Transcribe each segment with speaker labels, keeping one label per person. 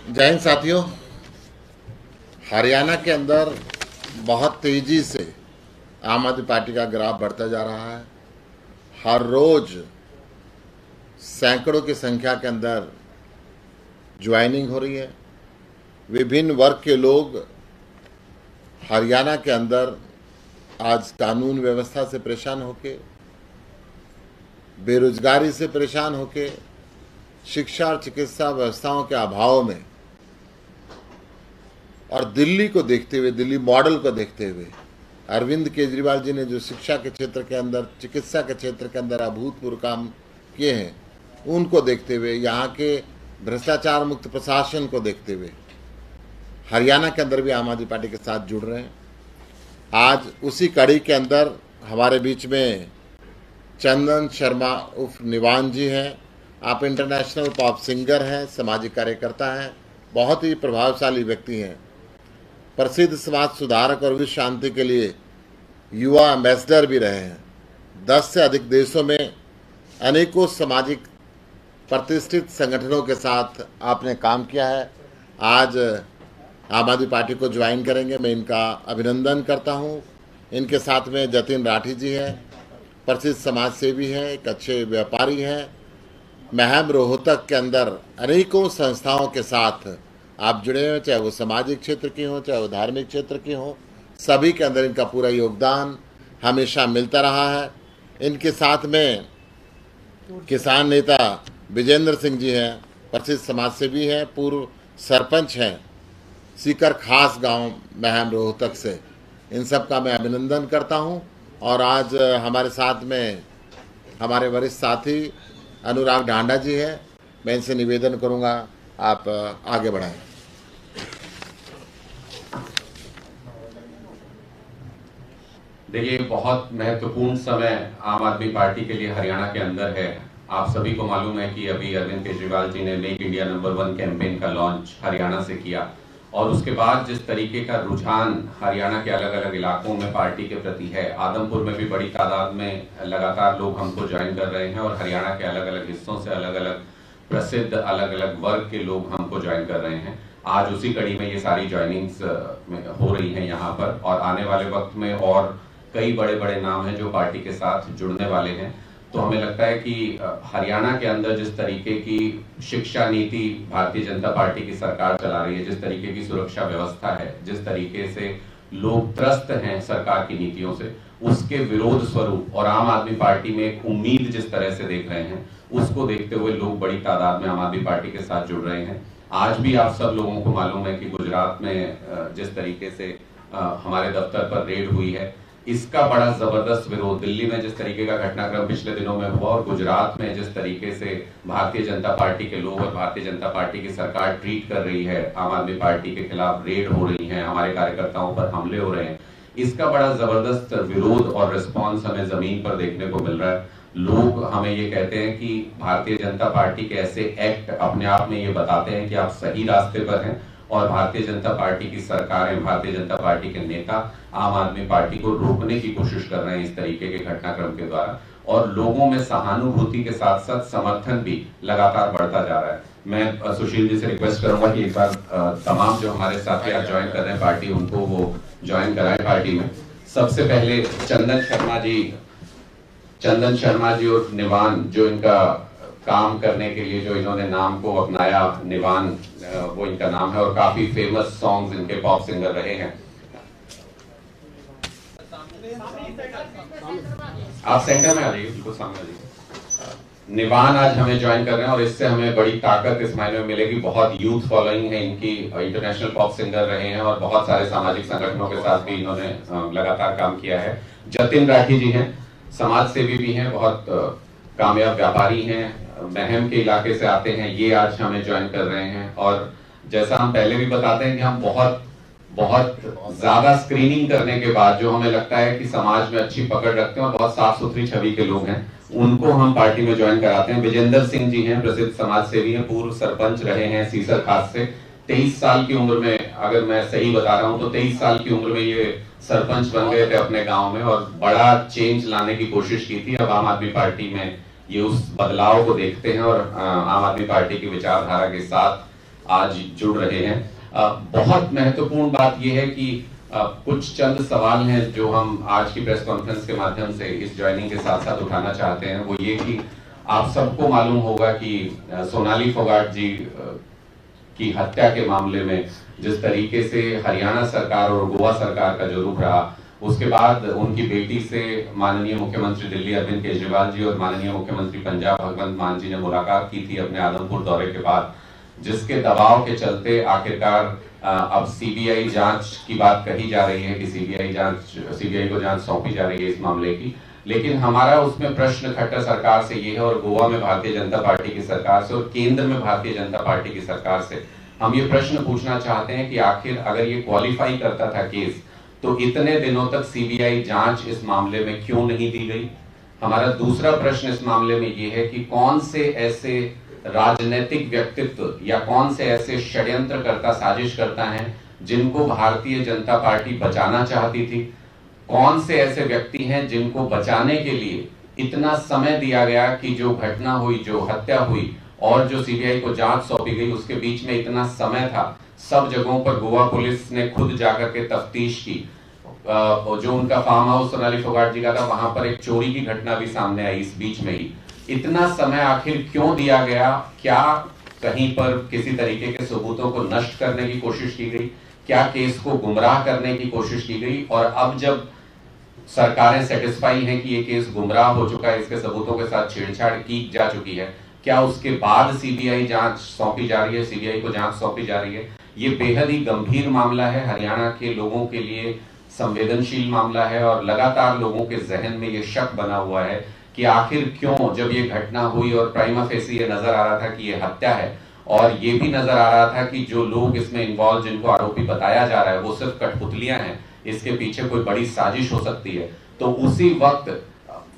Speaker 1: जय हिंद साथियों। हरियाणा के अंदर बहुत तेजी से आम आदमी पार्टी का ग्राफ बढ़ता जा रहा है। हर रोज सैकड़ों की संख्या के अंदर ज्वाइनिंग हो रही है। विभिन्न वर्ग के लोग हरियाणा के अंदर आज कानून व्यवस्था से परेशान होके, बेरोजगारी से परेशान होके, शिक्षा और चिकित्सा व्यवस्थाओं के अभाव में और दिल्ली को देखते हुए, दिल्ली मॉडल को देखते हुए अरविंद केजरीवाल जी ने जो शिक्षा के क्षेत्र के अंदर, चिकित्सा के क्षेत्र के अंदर अभूतपूर्व काम किए हैं, उनको देखते हुए, यहाँ के भ्रष्टाचार मुक्त प्रशासन को देखते हुए हरियाणा के अंदर भी आम आदमी पार्टी के साथ जुड़ रहे हैं। आज उसी कड़ी के अंदर हमारे बीच में चंदन शर्मा उर्फ निवान जी हैं। आप इंटरनेशनल पॉप सिंगर हैं, सामाजिक कार्यकर्ता हैं, बहुत ही प्रभावशाली व्यक्ति हैं, प्रसिद्ध समाज सुधारक और विश्व शांति के लिए युवा एम्बेसडर भी रहे हैं। 10 से अधिक देशों में अनेकों सामाजिक प्रतिष्ठित संगठनों के साथ आपने काम किया है। आज आम आदमी पार्टी को ज्वाइन करेंगे, मैं इनका अभिनंदन करता हूं। इनके साथ में जतिन राठी जी हैं, प्रसिद्ध समाज सेवी हैं, एक अच्छे व्यापारी हैं। महम रोहतक के अंदर अनेकों संस्थाओं के साथ आप जुड़े हुए, चाहे वो सामाजिक क्षेत्र की हो, चाहे वो धार्मिक क्षेत्र की हो, सभी के अंदर इनका पूरा योगदान हमेशा मिलता रहा है। इनके साथ में किसान नेता विजेंद्र सिंह जी हैं, प्रसिद्ध समाज सेवी हैं, पूर्व सरपंच हैं सीकर खास गांव महम रोहतक से। इन सब का मैं अभिनंदन करता हूं। और आज हमारे साथ में हमारे वरिष्ठ साथी अनुराग ढांडा जी हैं। मैं इनसे निवेदन करूंगा आप आगे बढ़ाएं।
Speaker 2: देखिए, बहुत महत्वपूर्ण समय आम आदमी पार्टी के लिए हरियाणा के अंदर है। आप सभी को मालूम है कि अभी अरविंद केजरीवाल जी ने मेक इंडिया नंबर 1 कैंपेन का लॉन्च हरियाणा से किया, और उसके बाद जिस तरीके का रुझान हरियाणा के अलग अलग इलाकों में पार्टी के प्रति है, आदमपुर में भी बड़ी तादाद में लगातार लोग हमको ज्वाइन कर रहे हैं, और हरियाणा के अलग अलग हिस्सों से अलग अलग प्रसिद्ध अलग अलग वर्ग के लोग हमको ज्वाइन कर रहे हैं। आज उसी कड़ी में ये सारी ज्वाइनिंग्स हो रही हैं यहाँ पर, और आने वाले वक्त में और कई बड़े बड़े नाम हैं जो पार्टी के साथ जुड़ने वाले हैं। तो हमें लगता है कि हरियाणा के अंदर जिस तरीके की शिक्षा नीति भारतीय जनता पार्टी की सरकार चला रही है, जिस तरीके की सुरक्षा व्यवस्था है, जिस तरीके से लोग त्रस्त हैं सरकार की नीतियों से, उसके विरोध स्वरूप और आम आदमी पार्टी में एक उम्मीद जिस तरह से देख रहे हैं, उसको देखते हुए लोग बड़ी तादाद में आम आदमी पार्टी के साथ जुड़ रहे हैं। आज भी आप सब लोगों को मालूम है कि गुजरात में जिस तरीके से हमारे दफ्तर पर रेड हुई है, इसका बड़ा जबरदस्त विरोध दिल्ली में जिस तरीके का घटनाक्रम पिछले दिनों में हुआ, और गुजरात में जिस तरीके से भारतीय जनता पार्टी के लोग और भारतीय जनता पार्टी की सरकार ट्रीट कर रही है, आम आदमी पार्टी के खिलाफ रेड हो रही है, हमारे कार्यकर्ताओं पर हमले हो रहे हैं, इसका बड़ा जबरदस्त विरोध और रिस्पॉन्स हमें जमीन पर देखने को मिल रहा है। लोग हमें ये कहते हैं कि भारतीय जनता पार्टी के ऐसे एक्ट अपने आप में ये बताते हैं कि आप सही रास्ते पर हैं, और भारतीय जनता पार्टी की सरकारें, भारतीय जनता पार्टी के नेता आम आदमी पार्टी को रोकने की कोशिश कर रहे हैं इस तरीके के घटनाक्रम के द्वारा, और लोगों में सहानुभूति के साथ साथ समर्थन भी लगातार बढ़ता जा रहा है। मैं सुशील जी से रिक्वेस्ट करूंगा कि एक बार तमाम जो हमारे साथी आज ज्वाइन कर रहे हैं पार्टी, उनको वो ज्वाइन कराएं पार्टी में। सबसे पहले चंदन शर्मा जी और निवान, जो इनका काम करने के लिए जो इन्होंने नाम को अपनाया, निवान वो इनका नाम है, और काफी फेमस सॉन्ग्स इनके पॉप सिंगर रहे हैं। आप सेंटर में आ जाइए, बिल्कुल सामने आ जाइए। निवान आज हमें ज्वाइन कर रहे हैं, और इससे हमें बड़ी ताकत इस मायने में मिलेगी। बहुत यूथ फॉलोइंग है इनकी, इंटरनेशनल पॉप सिंगर रहे हैं, और बहुत सारे सामाजिक संगठनों के साथ भी इन्होंने लगातार काम किया है। जतिन राठी जी हैं, समाज सेवी भी हैं, बहुत कामयाब व्यापारी हैं, महम के इलाके से आते हैं, ये आज हमें ज्वाइन कर रहे हैं। और जैसा हम पहले भी बताते हैं कि हम बहुत ज्यादा स्क्रीनिंग करने के बाद जो हमें लगता है कि समाज में अच्छी पकड़ रखते हैं और बहुत साफ सुथरी छवि के लोग हैं, उनको हम पार्टी में ज्वाइन कराते हैं। विजेंद्र सिंह जी हैं, प्रसिद्ध समाज सेवी हैं, पूर्व सरपंच रहे हैं सीकर खास से। 23 साल की उम्र में, अगर मैं सही बता रहा हूं तो 23 साल की उम्र में ये सरपंच बन गए थे अपने गांव में, और बड़ा चेंज लाने की कोशिश की थी। अब आम आदमी पार्टी में ये उस बदलाव को देखते हैं, और आम आदमी पार्टी की विचारधारा के साथ आज जुड़ रहे हैं। बहुत महत्वपूर्ण बात यह है कि कुछ चंद सवाल हैं जो हम आज की प्रेस कॉन्फ्रेंस के माध्यम से इस ज्वाइनिंग के साथ साथ उठाना चाहते हैं। वो ये कि आप सबको मालूम होगा कि सोनाली फोगाट जी की हत्या के मामले में जिस तरीके से हरियाणा सरकार और गोवा सरकार का जो रुख रहा, उसके बाद उनकी बेटी से माननीय मुख्यमंत्री दिल्ली अरविंद केजरीवाल जी और माननीय मुख्यमंत्री पंजाब भगवंत मान जी ने मुलाकात की थी अपने आदमपुर दौरे के बाद, जिसके दबाव के चलते आखिरकार अब सीबीआई जांच की बात कही जा रही है कि सीबीआई को जांच सौंपी जा रही है इस मामले की। लेकिन हमारा उसमें प्रश्न खट्टर सरकार से ये है और गोवा में भारतीय जनता पार्टी की सरकार से और केंद्र में भारतीय जनता पार्टी की सरकार से हम ये प्रश्न पूछना चाहते हैं कि आखिर अगर ये क्वालिफाई करता था केस, तो इतने दिनों तक सीबीआई जांच इस मामले में क्यों नहीं दी गई। हमारा दूसरा प्रश्न इस मामले में ये है कि कौन से ऐसे राजनीतिक व्यक्तित्व या कौन से ऐसे षड्यंत्रकर्ता साजिशकर्ता हैं जिनको भारतीय जनता पार्टी बचाना चाहती थी, कौन से ऐसे व्यक्ति हैं जिनको बचाने के लिए इतना समय दिया गया कि जो घटना हुई, जो हत्या हुई और जो सीबीआई को जांच सौंपी गई उसके बीच में इतना समय था। सब जगहों पर गोवा पुलिस ने खुद जाकर के तफ्तीश की। जो उनका फार्म हाउस सोनाली फोगाट जी का था, वहां पर एक चोरी की घटना भी सामने आई इस बीच में ही। इतना समय आखिर क्यों दिया गया? क्या कहीं पर किसी तरीके के सबूतों को नष्ट करने की कोशिश की गई? क्या केस को गुमराह करने की कोशिश की गई? और अब जब सरकारें सेटिस्फाई हैं कि ये केस गुमराह हो चुका है, इसके सबूतों के साथ छेड़छाड़ की जा चुकी है, क्या उसके बाद सीबीआई जांच सौंपी जा रही है, सीबीआई को जांच सौंपी जा रही है? ये बेहद ही गंभीर मामला है, हरियाणा के लोगों के लिए संवेदनशील मामला है और लगातार लोगों के जहन में ये शक बना हुआ है कि आखिर क्यों जब ये घटना हुई और प्राइमा फेसी ये नजर आ रहा था कि ये हत्या है और ये भी नजर आ रहा था कि जो लोग इसमें इन्वॉल्व, जिनको आरोपी बताया जा रहा है, वो सिर्फ कठपुतलियां हैं, इसके पीछे कोई बड़ी साजिश हो सकती है। तो उसी वक्त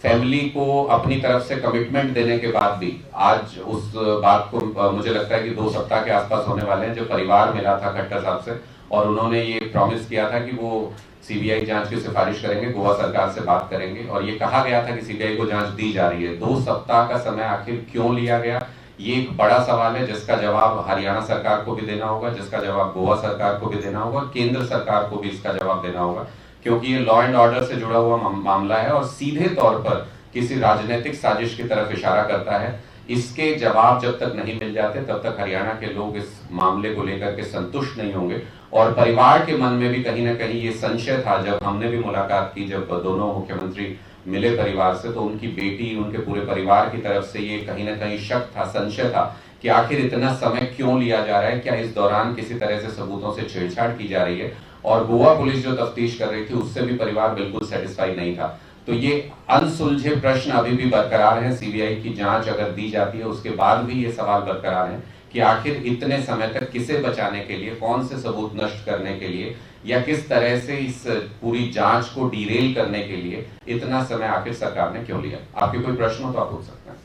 Speaker 2: फैमिली को अपनी तरफ से कमिटमेंट देने के बाद भी आज उस बात को मुझे लगता है कि 2 सप्ताह के आसपास होने वाले हैं, जो परिवार मिला था खट्टर साहब से और उन्होंने ये प्रॉमिस किया था कि वो सीबीआई जांच की सिफारिश करेंगे, गोवा सरकार से बात करेंगे और ये कहा गया था कि सीबीआई को जांच दी जा रही है। 2 सप्ताह का समय आखिर क्यों लिया गया? ये एक बड़ा सवाल है जिसका जवाब हरियाणा सरकार को भी देना होगा, जिसका जवाब गोवा सरकार को भी देना होगा और केंद्र सरकार को भी इसका जवाब देना होगा, क्योंकि ये लॉ एंड ऑर्डर से जुड़ा हुआ मामला है और सीधे तौर पर किसी राजनीतिक साजिश की तरफ इशारा करता है। इसके जवाब जब तक नहीं मिल जाते तब तक हरियाणा के लोग इस मामले को लेकर के संतुष्ट नहीं होंगे और परिवार के मन में भी कहीं ना कहीं ये संशय था। जब हमने भी मुलाकात की, जब दोनों मुख्यमंत्री मिले परिवार से, तो उनकी बेटी, उनके पूरे परिवार की तरफ से ये कहीं ना कहीं शक था, संशय था कि आखिर इतना समय क्यों लिया जा रहा है, क्या इस दौरान किसी तरह से सबूतों से छेड़छाड़ की जा रही है। और गोवा पुलिस जो तफ्तीश कर रही थी उससे भी परिवार बिल्कुल सेटिस्फाई नहीं था। तो ये अनसुलझे प्रश्न अभी भी बरकरार हैं। सीबीआई की जांच अगर दी जाती है उसके बाद भी ये सवाल बरकरार हैं कि आखिर इतने समय तक किसे बचाने के लिए, कौन से सबूत नष्ट करने के लिए या किस तरह से इस पूरी जांच को डीरेल करने के लिए इतना समय आखिर सरकार ने क्यों लिया। आपके कोई प्रश्न हो तो आप पूछ सकते हैं।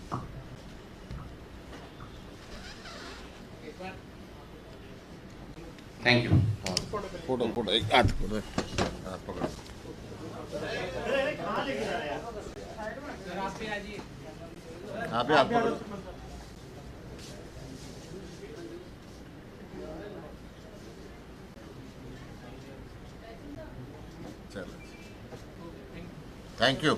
Speaker 2: Thank you.
Speaker 1: फोटो एक हाथ पकड़ो। आप पकड़ो। चलो, थैंक यू।